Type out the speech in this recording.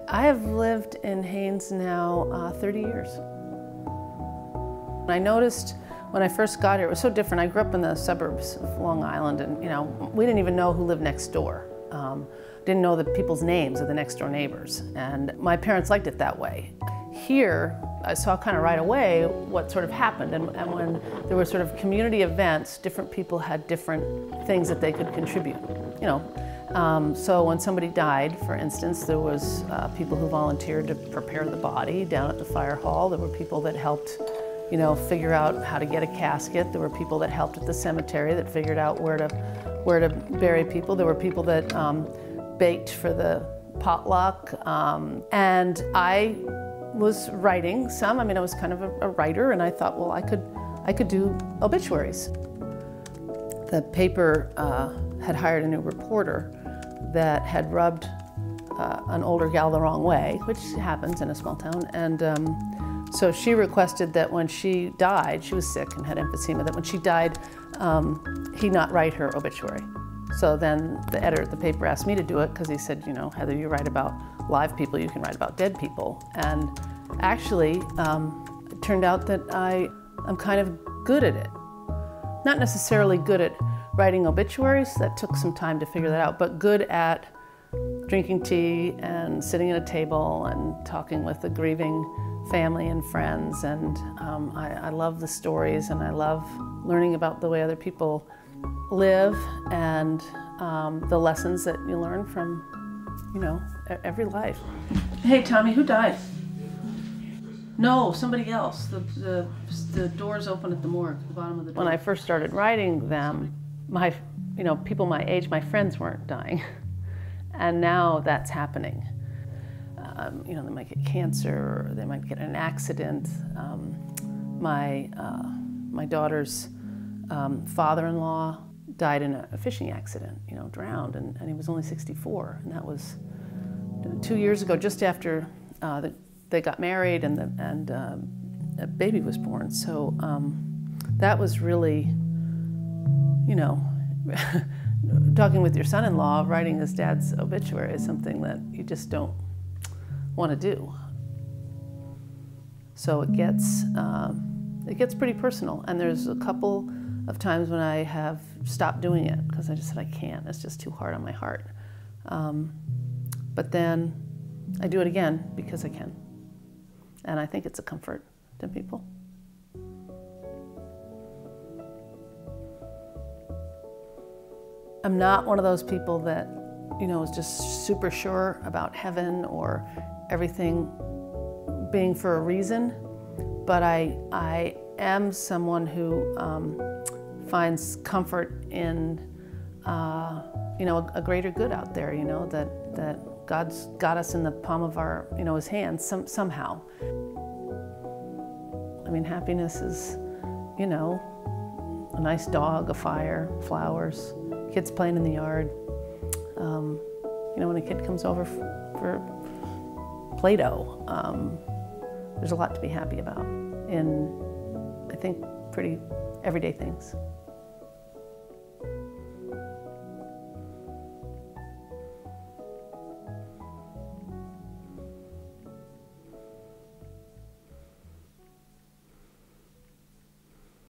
I have lived in Haines now 30 years. I noticed when I first got here, it was so different. I grew up in the suburbs of Long Island, and we didn't even know who lived next door. Didn't know the people's names of the next door neighbors, and my parents liked it that way. Here, I saw kind of right away what sort of happened, and when there were sort of community events, different people had different things that they could contribute. So when somebody died, for instance, there was people who volunteered to prepare the body down at the fire hall. There were people that helped, figure out how to get a casket. There were people that helped at the cemetery that figured out where to bury people. There were people that baked for the potluck, and I was writing some. I was kind of a writer, and I thought, well, I could do obituaries. The paper had hired a new reporter that had rubbed an older gal the wrong way, which happens in a small town, and so she requested that when she died, she was sick and had emphysema, that when she died, he not write her obituary. So then the editor at the paper asked me to do it because he said, Heather, you write about live people, you can write about dead people. And actually, it turned out that I'm kind of good at it. Not necessarily good at writing obituaries, that took some time to figure that out, but good at drinking tea and sitting at a table and talking with the grieving family and friends. And I love the stories, and I love learning about the way other people live and the lessons that you learn from, every life. Hey, Tommy, who died? No, somebody else. The door's open at the morgue, the bottom of the door. When I first started writing them, people my age, my friends weren't dying. And now that's happening. They might get cancer, or they might get in an accident. My daughter's father-in-law died in a fishing accident, drowned, and he was only 64. And that was 2 years ago, just after they got married and a baby was born. So that was really, talking with your son-in-law, writing his dad's obituary is something that you just don't want to do. So it gets pretty personal, and there's a couple of times when I have stopped doing it because I just said I can't. It's just too hard on my heart. But then I do it again because I can, and I think it's a comfort to people. I'm not one of those people that, is just super sure about heaven or everything being for a reason, but I am someone who finds comfort in, a greater good out there, that God's got us in the palm of his hands somehow. Happiness is, a nice dog, a fire, flowers, kids playing in the yard. When a kid comes over for Play-Doh, there's a lot to be happy about in, I think, pretty everyday things.